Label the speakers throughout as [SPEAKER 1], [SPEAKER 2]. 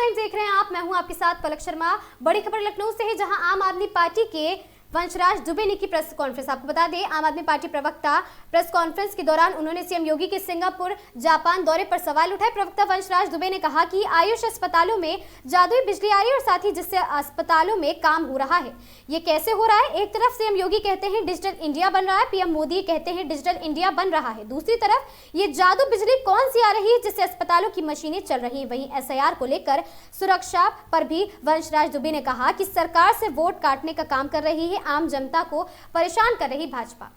[SPEAKER 1] Time देख रहे हैं आप। मैं हूं आपके साथ पलक शर्मा। बड़ी खबर लखनऊ से है, जहां आम आदमी पार्टी के वंशराज दुबे ने की प्रेस कॉन्फ्रेंस। आपको बता दें, आम आदमी पार्टी प्रवक्ता प्रेस कॉन्फ्रेंस के दौरान उन्होंने सीएम योगी के सिंगापुर जापान दौरे पर सवाल उठाए। प्रवक्ता वंशराज दुबे ने कहा कि आयुष अस्पतालों में जादुई बिजली आ रही है और साथ ही जिससे अस्पतालों में काम हो रहा है। ये कैसे हो रहा है? एक तरफ सीएम योगी कहते हैं डिजिटल इंडिया बन रहा है, पीएम मोदी कहते हैं डिजिटल इंडिया बन रहा है। दूसरी तरफ ये जादू बिजली कौन सी आ रही है जिससे अस्पतालों की मशीनें चल रही है। वहीं एसआईआर को लेकर सुरक्षा पर भी वंशराज दुबे ने कहा कि सरकार से वोट काटने का काम कर रही है, आम जनता को परेशान कर रही भाजपा।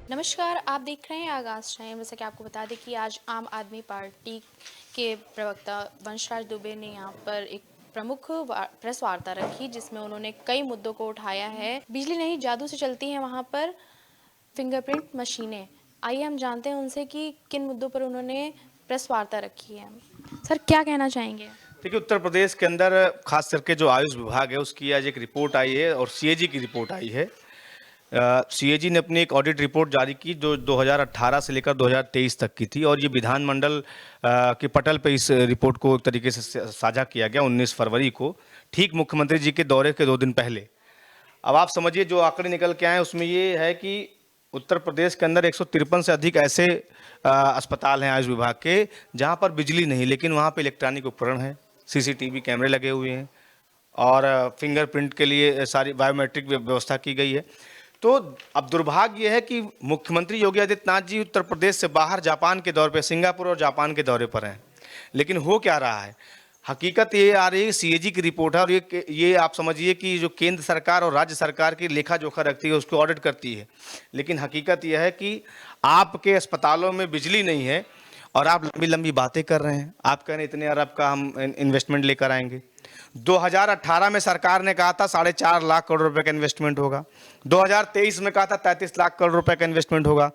[SPEAKER 2] नमस्कार, आप देख रहे हैं आगाज टाइम। जैसा कि आपको बता दें कि आज आम आदमी पार्टी के प्रवक्ता वंशराज दुबे ने यहाँ पर एक प्रमुख प्रेस वार्ता रखी, जिसमें उन्होंने कई मुद्दों को उठाया है। बिजली नहीं जादू से चलती है वहाँ पर फिंगरप्रिंट मशीनें। आइए हम जानते हैं उनसे कि किन मुद्दों पर उन्होंने प्रेस वार्ता रखी है। सर, क्या कहना चाहेंगे?
[SPEAKER 3] देखिए, उत्तर प्रदेश के अंदर खास करके जो आयुष विभाग है उसकी आज एक रिपोर्ट आई है और सीएजी की रिपोर्ट आई है। सीएजी ने अपनी एक ऑडिट रिपोर्ट जारी की जो 2018 से लेकर 2023 तक की थी और ये विधानमंडल के पटल पे इस रिपोर्ट को एक तरीके से साझा किया गया 19 फरवरी को, ठीक मुख्यमंत्री जी के दौरे के 2 दिन पहले। अब आप समझिए जो आंकड़े निकल के आए उसमें ये है कि उत्तर प्रदेश के अंदर 153 से अधिक ऐसे अस्पताल हैं आयुष विभाग के जहाँ पर बिजली नहीं, लेकिन वहाँ पे इलेक्ट्रॉनिक उपकरण है, सीसीटीवी कैमरे लगे हुए हैं और फिंगरप्रिंट के लिए सारी बायोमेट्रिक व्यवस्था की गई है। तो अब दुर्भाग्य है कि मुख्यमंत्री योगी आदित्यनाथ जी उत्तर प्रदेश से बाहर जापान के दौरे पर, सिंगापुर और जापान के दौरे पर हैं, लेकिन हो क्या रहा है? हकीकत ये आ रही है, सीएजी की रिपोर्ट है और ये आप समझिए कि जो केंद्र सरकार और राज्य सरकार की लेखा जोखा रखती है उसको ऑडिट करती है, लेकिन हकीकत यह है कि आपके अस्पतालों में बिजली नहीं है और आप लंबी लंबी बातें कर रहे हैं। आप कह रहे हैं इतने अरब का हम इन्वेस्टमेंट लेकर आएंगे। 2018 में सरकार ने कहा था 4.5 लाख करोड़ रुपए का इन्वेस्टमेंट होगा। 2023 में कहा था 33 लाख करोड़ रुपए का इन्वेस्टमेंट होगा।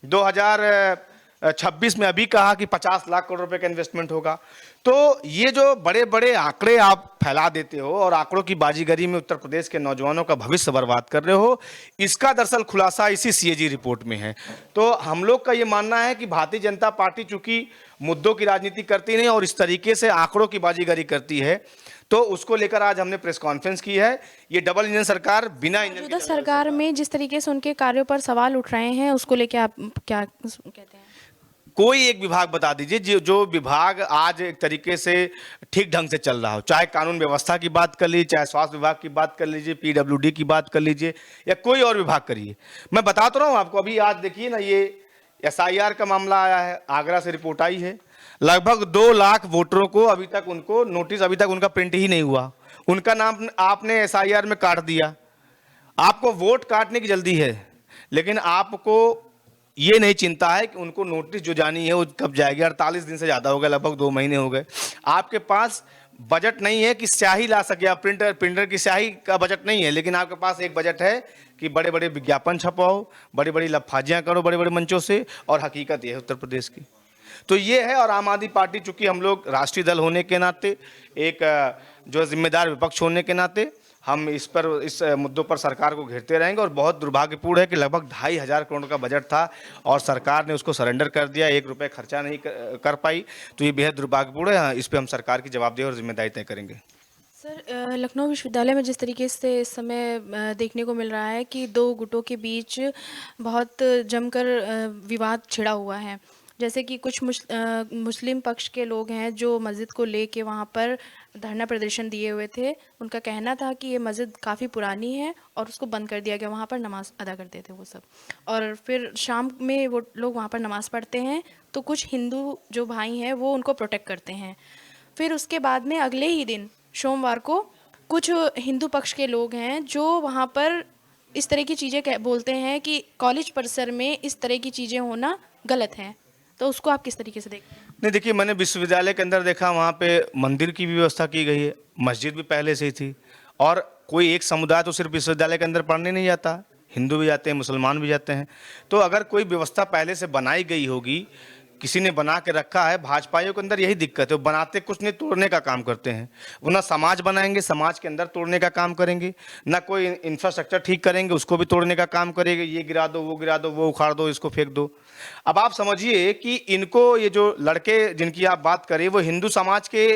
[SPEAKER 3] 2026 में अभी कहा कि 50 लाख करोड़ रुपए का इन्वेस्टमेंट होगा। तो ये जो बड़े बड़े आंकड़े आप फैला देते हो और आंकड़ों की बाजीगरी में उत्तर प्रदेश के नौजवानों का भविष्य बर्बाद कर रहे हो, इसका दरअसल खुलासा इसी सीएजी रिपोर्ट में है। तो हम लोग का ये मानना है कि भारतीय जनता पार्टी चूंकि मुद्दों की राजनीति करती नहीं और इस तरीके से आंकड़ों की बाजीगरी करती है, तो उसको लेकर आज हमने प्रेस कॉन्फ्रेंस की है। ये डबल इंजन सरकार बिना इंजन
[SPEAKER 2] सरकार में जिस तरीके से उनके कार्यों पर सवाल उठ रहे हैं, उसको लेकर आप क्या कहते हैं?
[SPEAKER 3] कोई एक विभाग बता दीजिए जो विभाग आज एक तरीके से ठीक ढंग से चल रहा हो, चाहे कानून व्यवस्था की बात कर लीजिए, चाहे स्वास्थ्य विभाग की बात कर लीजिए, पीडब्ल्यूडी की बात कर लीजिए या कोई और विभाग करिए। मैं बता तो रहा हूँ आपको। अभी आज देखिए ना, ये एसआईआर का मामला आया है, आगरा से रिपोर्ट आई है। लगभग 2 लाख वोटरों को अभी तक उनको नोटिस, अभी तक उनका प्रिंट ही नहीं हुआ, उनका नाम आपने एसआईआर में काट दिया। आपको वोट काटने की जल्दी है, लेकिन आपको ये नहीं चिंता है कि उनको नोटिस जो जानी है वो कब जाएगी। 48 दिन से ज़्यादा हो गए, लगभग 2 महीने हो गए। आपके पास बजट नहीं है कि स्याही ला सके, आप प्रिंटर की स्याही का बजट नहीं है, लेकिन आपके पास एक बजट है कि बड़े बड़े विज्ञापन छपाओ, बड़ी बड़ी लफाजियाँ करो बड़े बड़े मंचों से, और हकीकत ये है उत्तर प्रदेश की। तो ये है। और आम आदमी पार्टी चूंकि हम लोग राष्ट्रीय दल होने के नाते, एक जो जिम्मेदार विपक्ष होने के नाते, हम इस मुद्दों पर सरकार को घेरते रहेंगे। और बहुत दुर्भाग्यपूर्ण है कि लगभग 2,500 करोड़ का बजट था और सरकार ने उसको सरेंडर कर दिया, 1 रुपये खर्चा नहीं कर पाई। तो ये बेहद दुर्भाग्यपूर्ण है। इस पर हम सरकार की जवाबदेही और जिम्मेदारी तय करेंगे।
[SPEAKER 2] सर, लखनऊ विश्वविद्यालय में जिस तरीके से इस समय देखने को मिल रहा है कि 2 गुटों के बीच बहुत जमकर विवाद छिड़ा हुआ है, जैसे कि कुछ मुस्लिम पक्ष के लोग हैं जो मस्जिद को लेके वहाँ पर धरना प्रदर्शन दिए हुए थे। उनका कहना था कि ये मस्जिद काफ़ी पुरानी है और उसको बंद कर दिया गया, वहाँ पर नमाज़ अदा करते थे वो सब, और फिर शाम में वो लोग वहाँ पर नमाज़ पढ़ते हैं तो कुछ हिंदू जो भाई हैं वो उनको प्रोटेक्ट करते हैं। फिर उसके बाद में अगले ही दिन सोमवार को कुछ हिंदू पक्ष के लोग हैं जो वहाँ पर इस तरह की चीज़ें बोलते हैं कि कॉलेज परिसर में इस तरह की चीज़ें होना गलत है। तो उसको आप किस तरीके से देखते हैं?
[SPEAKER 3] नहीं, देखिए, मैंने विश्वविद्यालय के अंदर देखा, वहाँ पे मंदिर की भी व्यवस्था की गई है, मस्जिद भी पहले से ही थी, और कोई एक समुदाय तो सिर्फ विश्वविद्यालय के अंदर पढ़ने नहीं जाता, हिंदू भी जाते हैं, मुसलमान भी जाते हैं। तो अगर कोई व्यवस्था पहले से बनाई गई होगी, किसी ने बना के रखा है, भाजपाइयों के अंदर यही दिक्कत है, वो बनाते कुछ नहीं, तोड़ने का काम करते हैं। वो ना समाज बनाएंगे, समाज के अंदर तोड़ने का काम करेंगे, ना कोई इंफ्रास्ट्रक्चर ठीक करेंगे, उसको भी तोड़ने का काम करेंगे। ये गिरा दो, वो उखाड़ दो, इसको फेंक दो। अब आप समझिए कि इनको, ये जो लड़के जिनकी आप बात करें, वो हिंदू समाज के,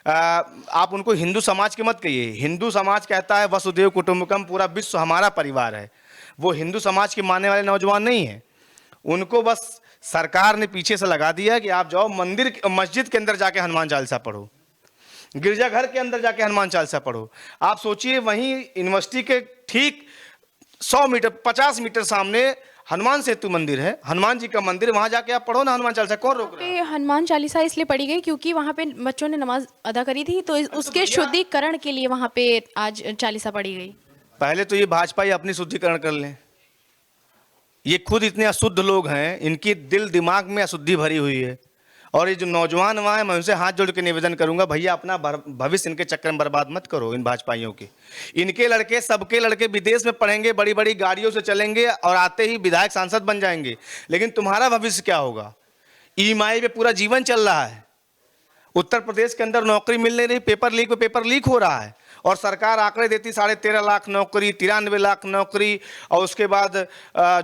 [SPEAKER 3] आप उनको हिंदू समाज के मत कहिए। हिंदू समाज कहता है वसुदेव कुटुंबकम, पूरा विश्व हमारा परिवार है। वो हिंदू समाज के मानने वाले नौजवान नहीं हैं। उनको बस सरकार ने पीछे से लगा दिया कि आप जाओ मस्जिद के अंदर जाके हनुमान चालीसा पढ़ो, गिरजाघर के अंदर जाके हनुमान चालीसा पढ़ो। आप सोचिए, वहीं यूनिवर्सिटी के ठीक 100 मीटर 50 मीटर सामने हनुमान सेतु मंदिर है, हनुमान जी का मंदिर, वहां जाके आप पढ़ो ना हनुमान चालीसा। कौन रोक रहा है?
[SPEAKER 2] हनुमान चालीसा इसलिए पढ़ी गई क्योंकि वहाँ पे बच्चों ने नमाज अदा करी थी, तो उसके शुद्धिकरण के लिए वहाँ पे आज चालीसा पढ़ी गई।
[SPEAKER 3] पहले तो ये भाजपा अपनी शुद्धिकरण कर लें। ये खुद इतने अशुद्ध लोग हैं, इनकी दिल दिमाग में अशुद्धि भरी हुई है। और ये जो नौजवान वहाँ हैं, मैं उनसे हाथ जोड़ के निवेदन करूंगा, भैया अपना भविष्य इनके चक्कर में बर्बाद मत करो, इन भाजपाइयों के। इनके लड़के, सबके लड़के विदेश में पढ़ेंगे, बड़ी बड़ी गाड़ियों से चलेंगे और आते ही विधायक सांसद बन जाएंगे, लेकिन तुम्हारा भविष्य क्या होगा? ईएमआई पे पूरा जीवन चल रहा है। उत्तर प्रदेश के अंदर नौकरी मिल नहीं रही, पेपर लीक हो रहा है, और सरकार आंकड़े देती 13.5 लाख नौकरी, 93 लाख नौकरी, और उसके बाद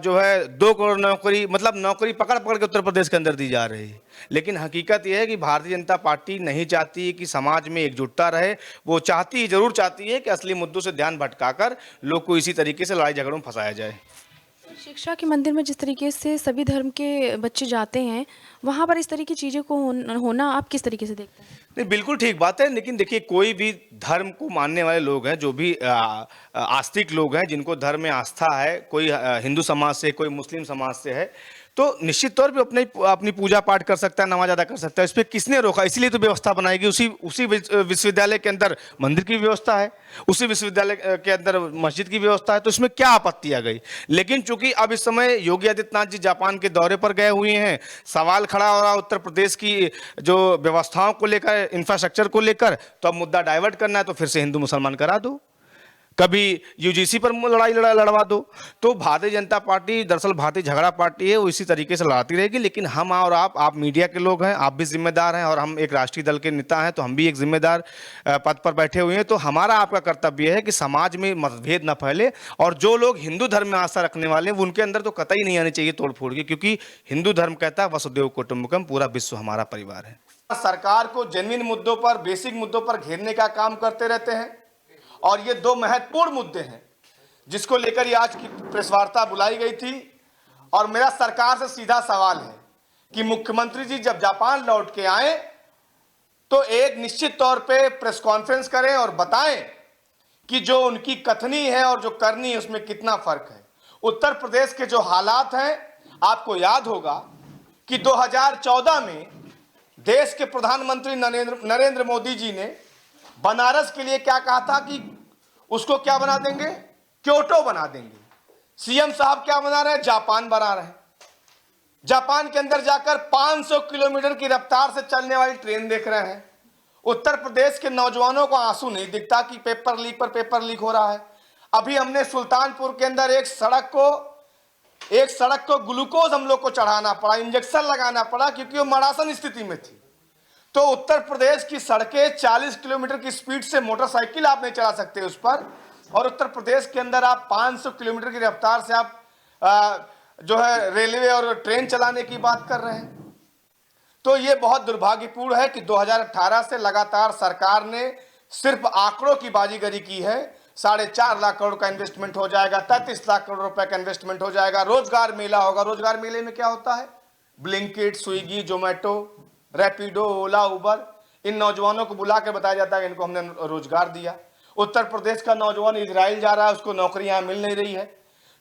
[SPEAKER 3] जो है 2 करोड़ नौकरी, मतलब नौकरी पकड़ पकड़ के उत्तर प्रदेश के अंदर दी जा रही है। लेकिन हकीकत यह है कि भारतीय जनता पार्टी नहीं चाहती कि समाज में एकजुटता रहे। वो जरूर चाहती है कि असली मुद्दों से ध्यान भटकाकर लोग को इसी तरीके से लड़ाई झगड़ों में फंसाया जाए।
[SPEAKER 2] शिक्षा के मंदिर में जिस तरीके से सभी धर्म के बच्चे जाते हैं, वहाँ पर इस तरह की चीज़ों को होना आप किस तरीके से देखते हैं?
[SPEAKER 3] नहीं, बिल्कुल ठीक बात है, लेकिन देखिए, कोई भी धर्म को मानने वाले लोग हैं, जो भी आस्तिक लोग हैं, जिनको धर्म में आस्था है, कोई हिंदू समाज से, कोई मुस्लिम समाज से है, तो निश्चित तौर पे अपनी पूजा पाठ कर सकता है, नमाज अदा कर सकता है। इस पर किसने रोका? इसीलिए तो व्यवस्था बनाएगी। उसी विश्वविद्यालय के अंदर मंदिर की व्यवस्था है, उसी विश्वविद्यालय के अंदर मस्जिद की व्यवस्था है, तो इसमें क्या आपत्ति आ गई? लेकिन चूंकि अब इस समय योगी आदित्यनाथ जी जापान के दौरे पर गए हुए हैं, सवाल खड़ा हो रहा उत्तर प्रदेश की जो व्यवस्थाओं को लेकर, इंफ्रास्ट्रक्चर को लेकर, तो अब मुद्दा डाइवर्ट करना है, तो फिर से हिंदू मुसलमान करा दो, कभी यूजीसी पर लड़वा दो। तो भारतीय जनता पार्टी दरअसल भारतीय झगड़ा पार्टी है, वो इसी तरीके से लड़ाती रहेगी। लेकिन हम और आप मीडिया के लोग हैं, आप भी जिम्मेदार हैं, और हम एक राष्ट्रीय दल के नेता हैं, तो हम भी एक जिम्मेदार पद पर बैठे हुए हैं। तो हमारा आपका कर्तव्य है कि समाज में मतभेद न फैले, और जो लोग हिंदू धर्म में आस्था रखने वाले हैं, उनके अंदर तो कतई नहीं आनी चाहिए तोड़ फोड़ की, क्योंकि हिंदू धर्म कहता है वसुदेव कुटुंबकम, पूरा विश्व हमारा परिवार है। सरकार को जेन्युइन मुद्दों पर, बेसिक मुद्दों पर घेरने का काम करते रहते हैं, और ये 2 महत्वपूर्ण मुद्दे हैं जिसको लेकर ये आज की प्रेस वार्ता बुलाई गई थी। और मेरा सरकार से सीधा सवाल है कि मुख्यमंत्री जी जब जापान लौट के आए, तो एक निश्चित तौर पे प्रेस कॉन्फ्रेंस करें और बताएं कि जो उनकी कथनी है और जो करनी है उसमें कितना फर्क है। उत्तर प्रदेश के जो हालात हैं, आपको याद होगा कि 2014 में देश के प्रधानमंत्री नरेंद्र मोदी जी ने बनारस के लिए क्या कहा था कि उसको क्या बना देंगे? क्योटो बना देंगे। सीएम साहब क्या बना रहे हैं? जापान बना रहे हैं। जापान के अंदर जाकर 500 किलोमीटर की रफ्तार से चलने वाली ट्रेन देख रहे हैं। उत्तर प्रदेश के नौजवानों को आंसू नहीं दिखता कि पेपर लीक पर पेपर लीक हो रहा है। अभी हमने सुल्तानपुर के अंदर एक सड़क को ग्लूकोज हम लोग को चढ़ाना पड़ा, इंजेक्शन लगाना पड़ा, क्योंकि वो मरासन स्थिति में थी। तो उत्तर प्रदेश की सड़कें 40 किलोमीटर की स्पीड से मोटरसाइकिल आप नहीं चला सकते उस पर, और उत्तर प्रदेश के अंदर आप 500 किलोमीटर की रफ्तार से आप जो है रेलवे और ट्रेन चलाने की बात कर रहे हैं। तो ये बहुत दुर्भाग्यपूर्ण है कि 2018 से लगातार सरकार ने सिर्फ आंकड़ों की बाजीगरी की है। 4.5 लाख करोड़ का इन्वेस्टमेंट हो जाएगा, 33 लाख करोड़ रुपए का इन्वेस्टमेंट हो जाएगा, रोजगार मेला होगा। रोजगार मेले में क्या होता है? ब्लिंकिट, स्विगी, जोमेटो, रैपिडो, ओला, उबर, इन नौजवानों को बुला के बताया जाता है कि इनको हमने रोजगार दिया। उत्तर प्रदेश का नौजवान इजराइल जा रहा है, उसको नौकरी यहाँ मिल नहीं रही है।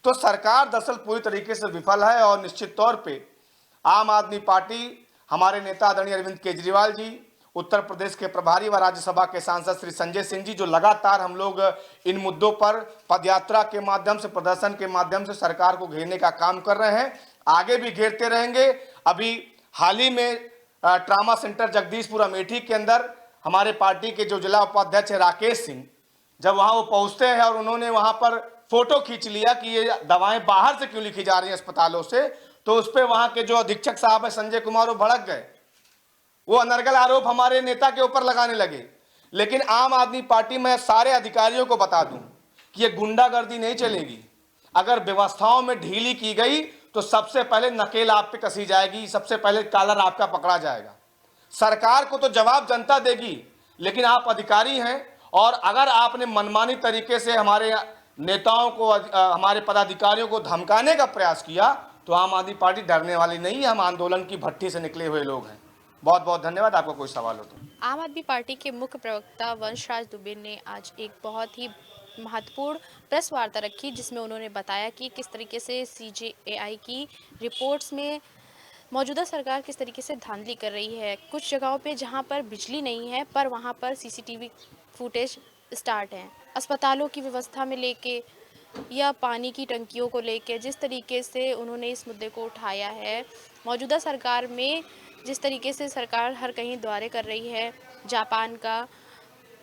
[SPEAKER 3] तो सरकार दरअसल पूरी तरीके से विफल है, और निश्चित तौर पे आम आदमी पार्टी, हमारे नेता आदरणीय अरविंद केजरीवाल जी, उत्तर प्रदेश के प्रभारी व राज्यसभा के सांसद श्री संजय सिंह जी, जो लगातार हम लोग इन मुद्दों पर पदयात्रा के माध्यम से, प्रदर्शन के माध्यम से सरकार को घेरने का काम कर रहे हैं, आगे भी घेरते रहेंगे। अभी हाल ही में ट्रामा सेंटर जगदीशपुर अमेठी के अंदर हमारे पार्टी के जो जिला उपाध्यक्ष है राकेश सिंह, जब वहां वो पहुंचते हैं और उन्होंने वहां पर
[SPEAKER 4] फोटो खींच लिया कि ये दवाएं बाहर से क्यों लिखी जा रही हैं अस्पतालों से, तो उस पर वहां के जो अधीक्षक साहब है संजय कुमार वो भड़क गए, वो अनर्गल आरोप हमारे नेता के ऊपर लगाने लगे। लेकिन आम आदमी पार्टी में सारे अधिकारियों को बता दूं कि ये गुंडागर्दी नहीं चलेगी। अगर व्यवस्थाओं में ढीली की गई तो सबसे पहले नकेल आप पे कसी जाएगी, सबसे पहले कॉलर आपका पकड़ा जाएगा। सरकार को तो जवाब जनता देगी, लेकिन आप अधिकारी हैं और अगर आपने मनमानी तरीके से हमारे नेताओं को, हमारे पदाधिकारियों को धमकाने का प्रयास किया तो आम आदमी पार्टी डरने वाली नहीं है। हम आंदोलन की भट्टी से निकले हुए लोग हैं। बहुत बहुत धन्यवाद। आपको कोई सवाल हो तो।
[SPEAKER 2] आम आदमी पार्टी के मुख्य प्रवक्ता वंशराज दुबे ने आज एक बहुत ही महत्वपूर्ण प्रेस वार्ता रखी, जिसमें उन्होंने बताया कि किस तरीके से CJAI की रिपोर्ट्स में मौजूदा सरकार किस तरीके से धांधली कर रही है। कुछ जगहों पे जहां पर बिजली नहीं है पर वहां पर CCTV फुटेज स्टार्ट हैं। अस्पतालों की व्यवस्था में लेके या पानी की टंकियों को लेके जिस तरीके से उन्होंने इस मुद्दे को उठाया है, मौजूदा सरकार में जिस तरीके से सरकार हर कहीं दौरे कर रही है जापान का,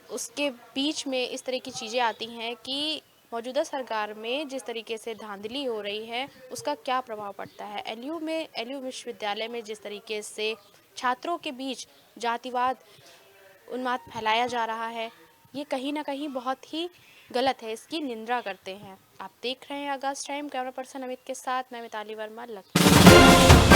[SPEAKER 2] उसके बीच में इस तरह की चीज़ें आती हैं कि मौजूदा सरकार में जिस तरीके से धांधली हो रही है उसका क्या प्रभाव पड़ता है। एलयू विश्वविद्यालय में जिस तरीके से छात्रों के बीच जातिवाद उन्माद फैलाया जा रहा है, ये कहीं ना कहीं बहुत ही गलत है, इसकी निंदा करते हैं। आप देख रहे हैं आगाज़ टाइम। कैमरा पर्सन अमित के साथ मैं मिताली वर्मा, लखनऊ।